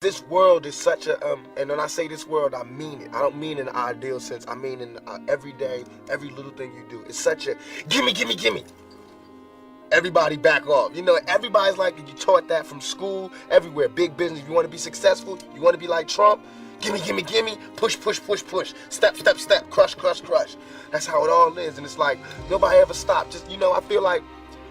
This world is such a, and when I say this world, I mean it. I don't mean in an ideal sense. I mean in every day, every little thing you do. It's such a, gimme, gimme, gimme. Everybody back off. You know, everybody's like, you taught that from school, everywhere. Big business, you want to be successful, you want to be like Trump, gimme, gimme, gimme, push, push, push, push, step, step, step, crush, crush, crush. That's how it all is, and it's like, nobody ever stopped. Just, you know, I feel like,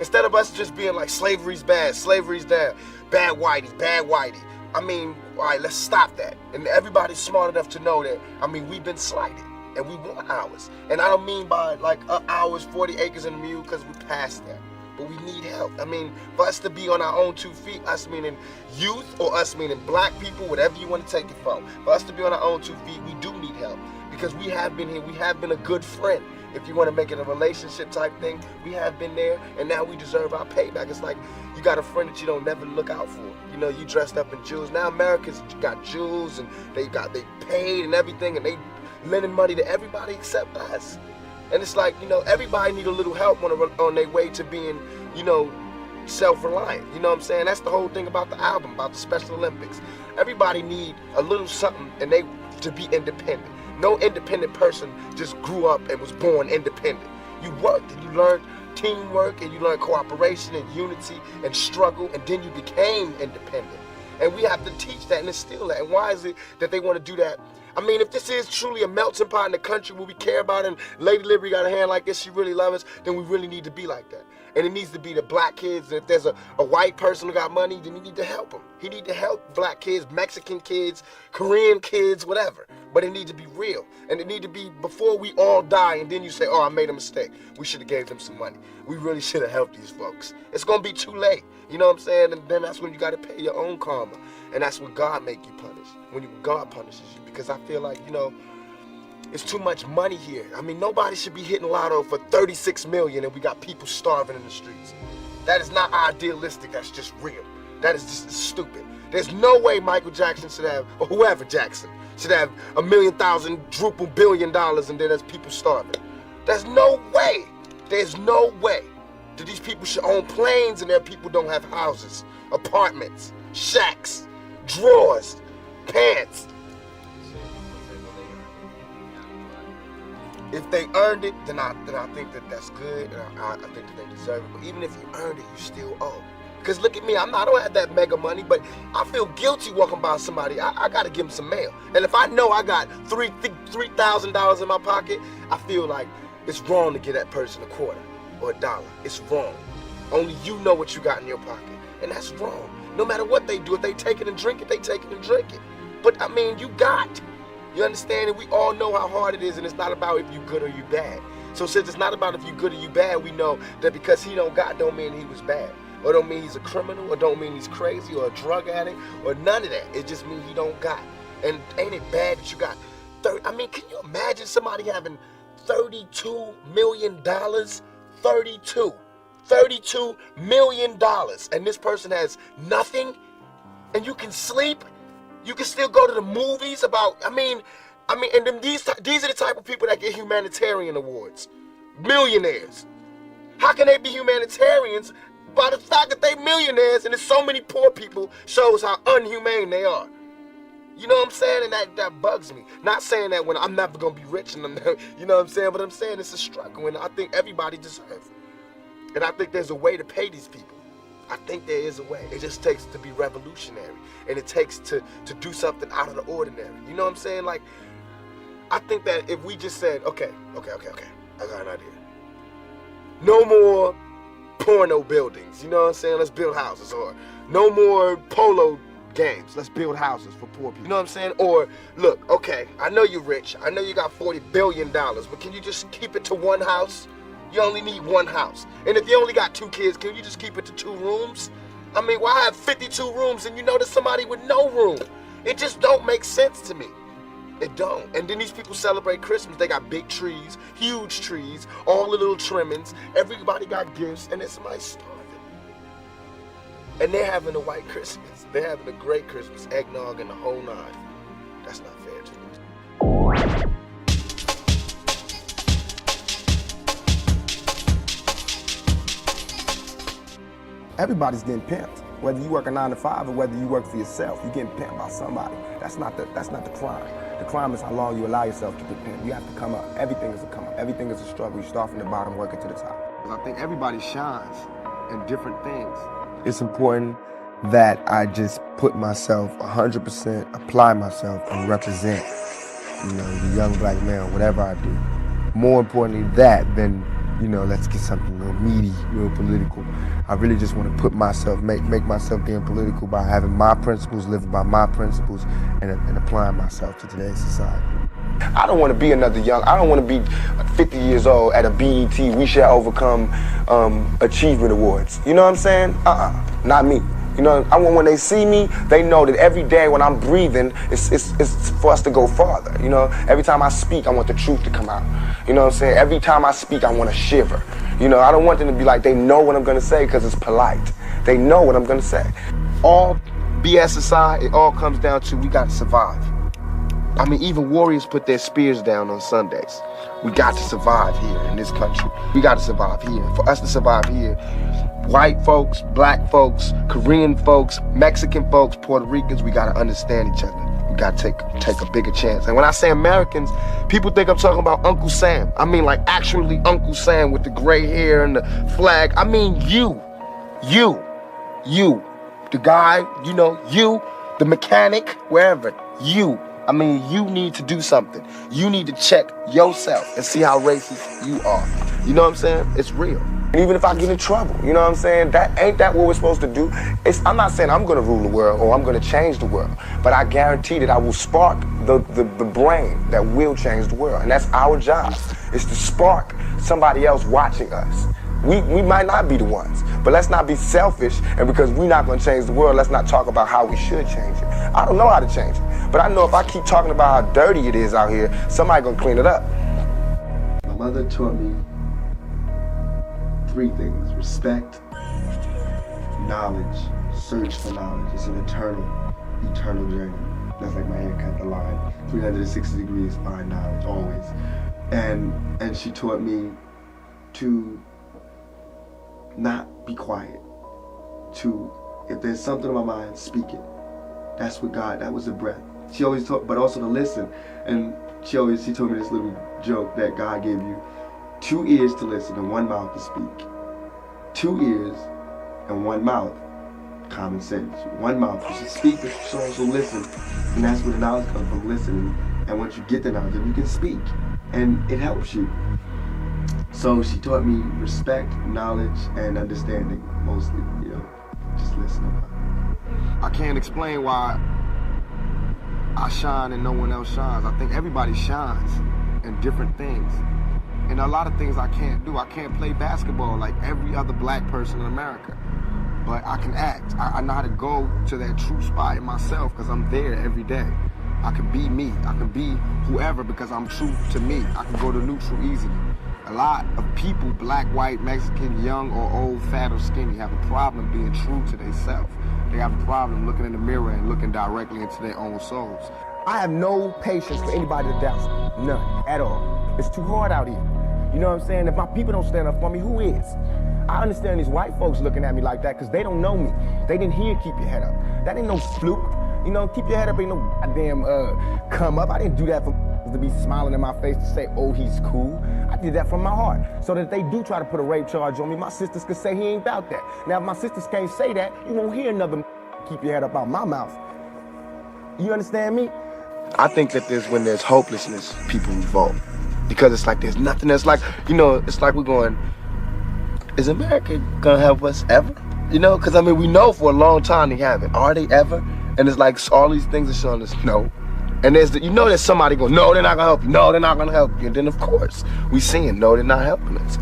instead of us just being like, slavery's bad, slavery's down, bad whitey, bad whitey. I mean, all right, let's stop that. And everybody's smart enough to know that, I mean, we've been slighted, and we want ours. And I don't mean by like ours, 40 acres and a mule, because we're past that. But we need help. I mean, for us to be on our own 2 feet, us meaning youth, or us meaning black people, whatever you want to take it from, for us to be on our own 2 feet, we do need help. Because we have been here, we have been a good friend. If you want to make it a relationship type thing, we have been there, and now we deserve our payback. It's like you got a friend that you don't never look out for. You know, you dressed up in jewels. Now America's got jewels, and they paid and everything, and they lending money to everybody except us. And it's like, you know, everybody need a little help on their way to being, you know, self-reliant. You know what I'm saying? That's the whole thing about the album, about the Special Olympics. Everybody need a little something, and they to be independent. No independent person just grew up and was born independent. You worked and you learned teamwork, and you learned cooperation and unity and struggle, and then you became independent. And we have to teach that and instill that. And why is it that they want to do that? I mean, if this is truly a melting pot in the country where we care about it, and Lady Liberty got a hand like this, she really loves us, then we really need to be like that. And it needs to be the black kids. And if there's a white person who got money, then you need to help him. He need to help black kids, Mexican kids, Korean kids, whatever. But it needs to be real. And it need to be before we all die, and then you say, oh, I made a mistake. We should have gave them some money. We really should have helped these folks. It's going to be too late. You know what I'm saying? And then that's when you got to pay your own karma. And that's when God make you punish. When God punishes you. Because I feel like, you know, it's too much money here. I mean, nobody should be hitting lotto for 36 million and we got people starving in the streets. That is not idealistic, that's just real. That is just stupid. There's no way Michael Jackson should have, or whoever Jackson, should have $1 million, $1 billion, and then there's people starving. There's no way. There's no way that these people should own planes and their people don't have houses, apartments, shacks, drawers, pants. If they earned it, then I think that that's good, and I think that they deserve it. But even if you earned it, you still owe. Because look at me, I don't have that mega money, but I feel guilty walking by somebody. I got to give them some mail. And if I know I got $3,000 in my pocket, I feel like it's wrong to give that person a quarter or a dollar. It's wrong. Only you know what you got in your pocket, and that's wrong. No matter what they do, if they take it and drink it, they take it and drink it. But I mean, you got. You understand? And we all know how hard it is, and it's not about if you good or you bad. So since it's not about if you good or you bad, we know that because he don't got don't mean he was bad. Or don't mean he's a criminal, or don't mean he's crazy, or a drug addict, or none of that. It just means he don't got. And ain't it bad that you got 30? I mean, can you imagine somebody having $32 million? $32 million. And this person has nothing, and you can sleep. You can still go to the movies about, I mean, and then these are the type of people that get humanitarian awards. Millionaires. How can they be humanitarians? By the fact that they millionaires and there's so many poor people shows how unhumane they are. You know what I'm saying? And that bugs me. Not saying that when I'm never gonna be rich and you know what I'm saying? But I'm saying it's a struggle, and I think everybody deserves it. And I think there's a way to pay these people. I think there is a way. It just takes to be revolutionary, and it takes to do something out of the ordinary. You know what I'm saying? Like, I think that if we just said, okay, I got an idea. No more porno buildings, you know what I'm saying? Let's build houses. Or no more polo games. Let's build houses for poor people. You know what I'm saying? Or look, okay, I know you're rich. I know you got $40 billion, but can you just keep it to one house? You only need one house. And if you only got 2 kids, can you just keep it to 2 rooms? I mean, why have 52 rooms and you know there's somebody with no room? It just don't make sense to me. It don't. And then these people celebrate Christmas. They got big trees, huge trees, all the little trimmings. Everybody got gifts, and then somebody's starving. And they're having a white Christmas. They're having a great Christmas, eggnog and the whole nine. That's not fair to me. Everybody's getting pimped. Whether you work a 9 to 5 or whether you work for yourself, you're getting pimped by somebody. That's not the crime. The crime is how long you allow yourself to get pimped. You have to come up. Everything is a come up. Everything is a struggle. You start from the bottom, working to the top. I think everybody shines in different things. It's important that I just put myself 100%, apply myself, and represent, the young black male, whatever I do. More importantly that than, let's get something real meaty, real political. I really just want to put myself, make myself being political by having my principles, living by my principles, and applying myself to today's society. I don't want to be I don't want to be 50 years old at a BET, We Shall Overcome Achievement Awards. You know what I'm saying? Not me. I want when they see me, they know that every day when I'm breathing, it's for us to go farther. Every time I speak, I want the truth to come out. You know what I'm saying? Every time I speak, I want to shiver. I don't want them to be like, they know what I'm going to say because it's polite. They know what I'm going to say. All BS aside, it all comes down to we got to survive. Even warriors put their spears down on Sundays. We got to survive here in this country. We got to survive here. For us to survive here, white folks, black folks, Korean folks, Mexican folks, Puerto Ricans, we got to understand each other. We got to take a bigger chance. And when I say Americans, people think I'm talking about Uncle Sam. Like actually Uncle Sam with the gray hair and the flag. You, the guy, you, the mechanic, wherever, you. You need to do something. You need to check yourself and see how racist you are. You know what I'm saying? It's real. And even if I get in trouble, you know what I'm saying? Ain't that what we're supposed to do? I'm not saying I'm gonna rule the world or I'm gonna change the world, but I guarantee that I will spark the brain that will change the world. And that's our job, is to spark somebody else watching us. We might not be the ones, but let's not be selfish, and because we're not gonna change the world, let's not talk about how we should change it. I don't know how to change it, but I know if I keep talking about how dirty it is out here, somebody gonna clean it up. My mother taught me 3 things: respect, knowledge, search for knowledge. It's an eternal journey. That's like my haircut, the line. 360 degrees, find knowledge, always. And she taught me to not be quiet. If there's something in my mind, speak it. That's what that was the breath. She always taught, but also to listen. And she told me this little joke that God gave you 2 ears to listen and 1 mouth to speak. 2 ears and 1 mouth, common sense. 1 mouth, you should speak, but you should also listen. And that's where the knowledge comes from, listening. And once you get the knowledge, you can speak. And it helps you. So she taught me respect, knowledge, and understanding, mostly, just listening. I can't explain why I shine and no one else shines. I think everybody shines in different things. And a lot of things I can't do. I can't play basketball like every other black person in America. But I can act. I know how to go to that true spot in myself because I'm there every day. I can be me. I can be whoever because I'm true to me. I can go to neutral easily. A lot of people, black, white, Mexican, young or old, fat or skinny, have a problem being true to themselves. They have a problem looking in the mirror and looking directly into their own souls. I have no patience for anybody that doubts me. None, at all. It's too hard out here. You know what I'm saying? If my people don't stand up for me, who is? I understand these white folks looking at me like that because they don't know me. They didn't hear keep your head up. That ain't no fluke. Keep your head up ain't no goddamn come up. I didn't do that to be smiling in my face to say, oh, he's cool. I did that from my heart. So that if they do try to put a rape charge on me, my sisters could say he ain't about that. Now, if my sisters can't say that, you won't hear another keep your head up out my mouth. You understand me? I think that when there's hopelessness, people revolt. Because it's like there's nothing that's like, it's like we're going, is America gonna help us ever? Because we know for a long time they haven't. Are they ever? And it's like all these things are showing us no. And there's somebody going, no, they're not gonna help you. No, they're not gonna help you. And then of course, we seeing, no, they're not helping us.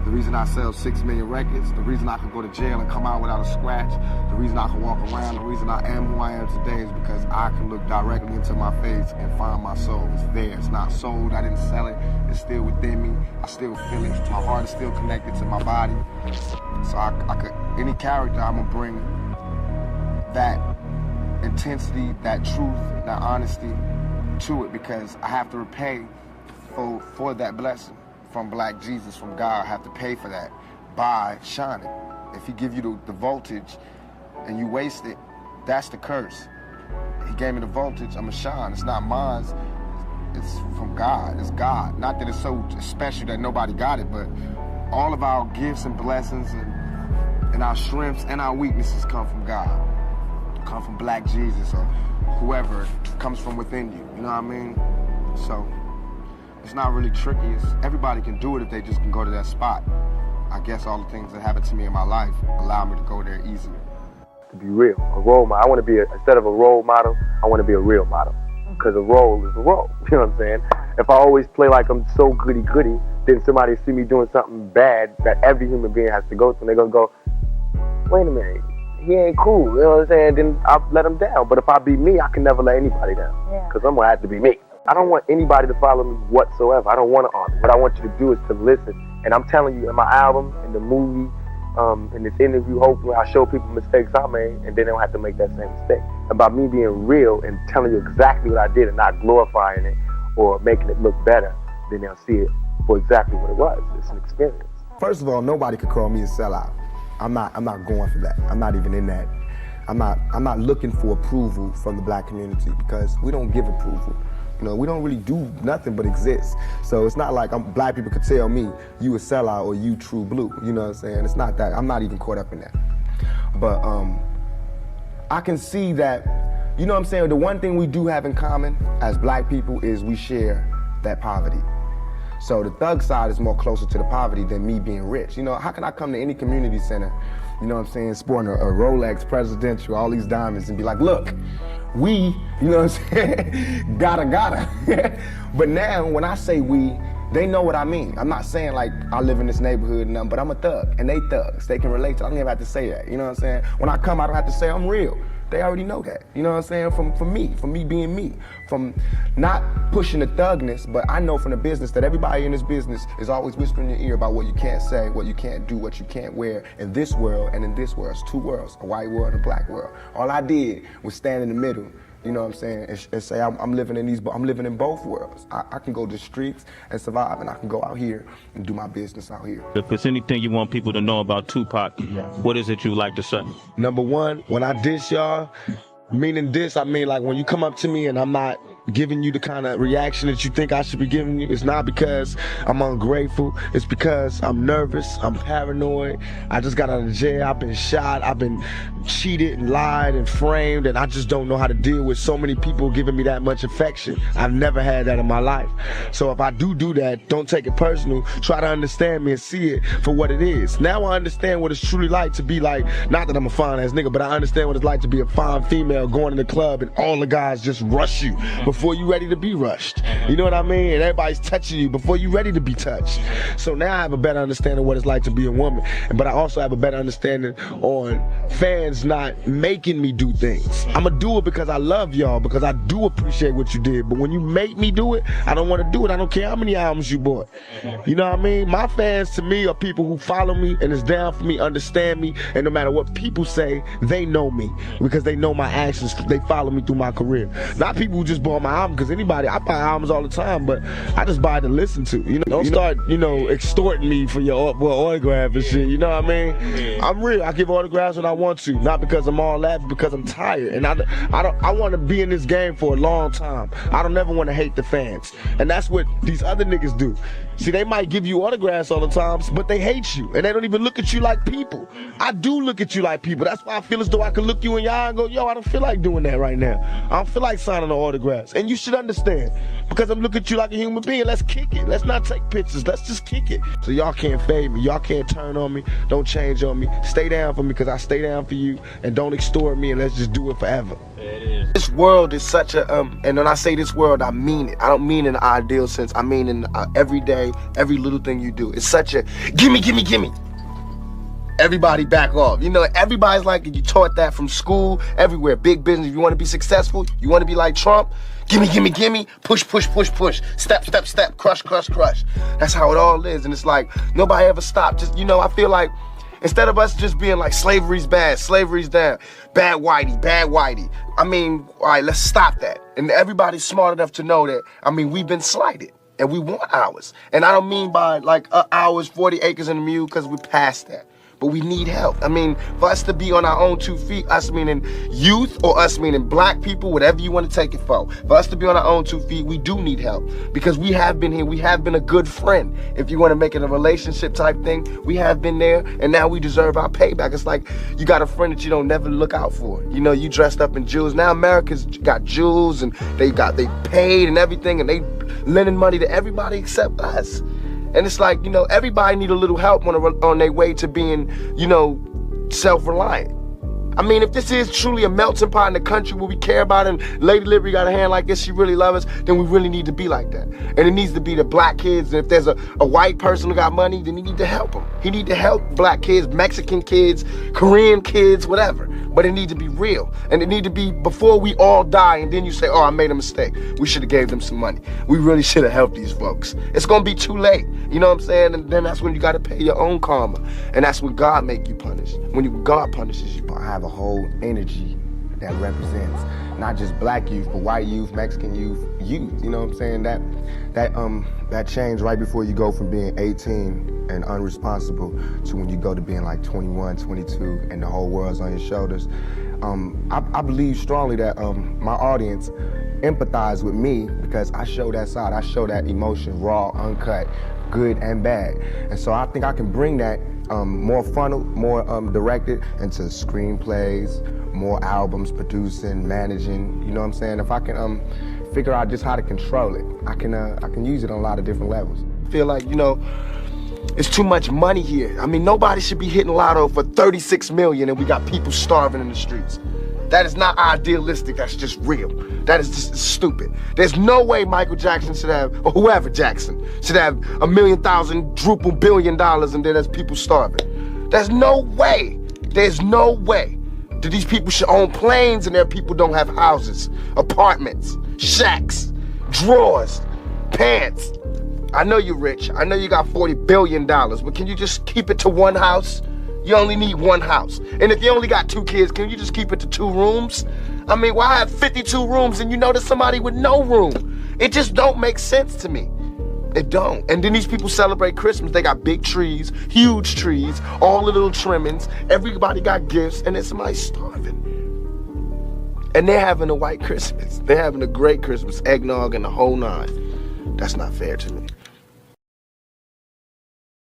The reason I sell 6 million records, the reason I can go to jail and come out without a scratch, the reason I can walk around, the reason I am who I am today is because I can look directly into my face and find my soul. It's there, it's not sold, I didn't sell it, it's still within me, I still feel it, my heart is still connected to my body. So I could, any character, I'm gonna bring that intensity, that truth, that honesty to it because I have to repay for that blessing. From Black Jesus, from God, I have to pay for that by shining. If he give you the voltage and you waste it, that's the curse. He gave me the voltage, I'm a shine. It's not mine, it's from God, it's God. Not that it's so special that nobody got it, but all of our gifts and blessings and our strengths and our weaknesses come from God. Come from Black Jesus or whoever comes from within you, you know what I mean? So it's not really tricky. Everybody can do it if they just can go to that spot. I guess all the things that happened to me in my life allow me to go there easier. To be real, a role model. I want to be, instead of a role model, I want to be a real model. Because a role is a role, you know what I'm saying? If I always play like I'm so goody-goody, then somebody see me doing something bad that every human being has to go through, and they're going to go, wait a minute, he ain't cool, you know what I'm saying? Then I'll let him down. But if I be me, I can never let anybody down. Because I'm going to have to be me. I don't want anybody to follow me whatsoever. I don't want to argue. What I want you to do is to listen. And I'm telling you, in my album, in the movie, in this interview, hopefully I show people mistakes I made, and then they don't have to make that same mistake. About me being real and telling you exactly what I did and not glorifying it or making it look better, then they'll see it for exactly what it was. It's an experience. First of all, nobody could call me a sellout. I'm not going for that. I'm not even in that. I'm not looking for approval from the Black community because we don't give approval. You know, we don't really do nothing but exist. So it's not like Black people could tell me, you a sellout or you true blue. You know what I'm saying? It's not that. I'm not even caught up in that. But I can see that, you know what I'm saying, the one thing we do have in common as Black people is we share that poverty. So the thug side is more closer to the poverty than me being rich. You know, how can I come to any community center, you know what I'm saying, sporting a Rolex Presidential, all these diamonds, and be like, look, we, you know what I'm saying, gotta. But now, when I say we, they know what I mean. I'm not saying like I live in this neighborhood and nothing, but I'm a thug, and they thugs. They can relate to it. I don't even have to say that, you know what I'm saying? When I come, I don't have to say I'm real. They already know that, you know what I'm saying? From me being me, from not pushing the thugness, but I know from the business that everybody in this business is always whispering in your ear about what you can't say, what you can't do, what you can't wear in this world and in this world. It's two worlds, a white world and a black world. All I did was stand in the middle, you know what I'm saying, and say I'm living in both worlds. I can go to the streets and survive, and I can go out here and do my business out here. If there's anything you want people to know about Tupac, what is it you like to say? Number one, when I diss y'all, meaning this, I mean like when you come up to me and I'm not giving you the kind of reaction that you think I should be giving you, it's not because I'm ungrateful, it's because I'm nervous, I'm paranoid, I just got out of jail, I've been shot, I've been cheated and lied and framed, and I just don't know how to deal with so many people giving me that much affection. I've never had that in my life. So if I do that, don't take it personal, try to understand me and see it for what it is. Now I understand what it's truly like to be like, not that I'm a fine ass nigga, but I understand what it's like to be a fine female going in the club and all the guys just rush you before you ready to be rushed. You know what I mean? And everybody's touching you before you ready to be touched. So now I have a better understanding of what it's like to be a woman. But I also have a better understanding on fans not making me do things. I'ma do it because I love y'all, because I do appreciate what you did. But when you make me do it, I don't want to do it. I don't care how many albums you bought. You know what I mean? My fans to me are people who follow me and is down for me, understand me, and no matter what people say, they know me because they know my actions. They follow me through my career. Not people who just bought my album, because anybody, I buy albums all the time, but I just buy it to listen to. You know, don't start, you know, extorting me for your autograph and shit. You know what I mean? I'm real. I give autographs when I want to, not because I'm all that, but because I'm tired. And I want to be in this game for a long time. I don't ever want to hate the fans. And that's what these other niggas do. See, they might give you autographs all the time, but they hate you. And they don't even look at you like people. I do look at you like people. That's why I feel as though I can look you in your eye and go, yo, I don't feel like doing that right now. I don't feel like signing the autographs. And you should understand, because I'm looking at you like a human being. Let's kick it. Let's not take pictures. Let's just kick it. So y'all can't fade me. Y'all can't turn on me. Don't change on me. Stay down for me because I stay down for you. And don't extort me, and let's just do it forever. This world is such a, and when I say this world, I mean it. I don't mean in an ideal sense. I mean in every day, every little thing you do. It's such a, gimme. Everybody back off. You know, everybody's like, you taught that from school, everywhere. Big business, if you want to be successful, you want to be like Trump, gimme, push, step, crush. That's how it all is. And it's like, nobody ever stopped. Just, you know, I feel like, instead of us just being like, slavery's bad, slavery's down, bad whitey. I mean, all right, let's stop that. And everybody's smart enough to know that, I mean, we've been slighted. And we want ours. And I don't mean by like ours, 40 acres and a mule, because we're past that. but we need help. I mean, for us to be on our own 2 feet, us meaning youth or us meaning black people, whatever you want to take it for us to be on our own 2 feet, we do need help, because we have been here. We have been a good friend. If you want to make it a relationship type thing, we have been there, and now we deserve our payback. It's like you got a friend that you don't never look out for. You know, you dressed up in jewels. Now America's got jewels, and they paid and everything, and they lending money to everybody except us. And it's like, you know, everybody need a little help on their way to being, you know, self-reliant. I mean, if this is truly a melting pot in the country where we care about it, and Lady Liberty got a hand like this, she really loves us, then we really need to be like that. And it needs to be the black kids. And if there's a white person who got money, then he need to help them. He need to help black kids, Mexican kids, Korean kids, whatever. But it need to be real. And it need to be before we all die, and then you say, oh, I made a mistake. We should have gave them some money. We really should have helped these folks. It's gonna be too late. You know what I'm saying? And then that's when you gotta pay your own karma. And that's when God make you punish. When God punishes you. I have a whole energy that represents not just black youth, but white youth, Mexican youth, you know what I'm saying? That change right before you go from being 18 and unresponsible to when you go to being like 21, 22, and the whole world's on your shoulders. I believe strongly that my audience empathize with me because I show that side. I show that emotion, raw, uncut, good and bad. And so I think I can bring that more funneled, more directed into screenplays, more albums, producing, managing, you know what I'm saying? If I can figure out just how to control it, I can use it on a lot of different levels. I feel like, you know, it's too much money here. I mean, nobody should be hitting lotto for 36 million and we got people starving in the streets. That is not idealistic, that's just real. That is just stupid. There's no way Michael Jackson should have, or whoever Jackson, should have $1 million, $1 billion, and then there's people starving. There's no way. There's no way that these people should own planes and their people don't have houses, apartments, shacks, drawers, pants. I know you're rich. I know you got $40 billion, but can you just keep it to one house? You only need one house. And if you only got 2 kids, can you just keep it to 2 rooms? I mean, why have 52 rooms and you know there's somebody with no room? It just don't make sense to me. It don't. And then these people celebrate Christmas. They got big trees, huge trees, all the little trimmings. Everybody got gifts, and then somebody's starving. And they're having a white Christmas. They're having a great Christmas, eggnog and the whole nine. That's not fair to me.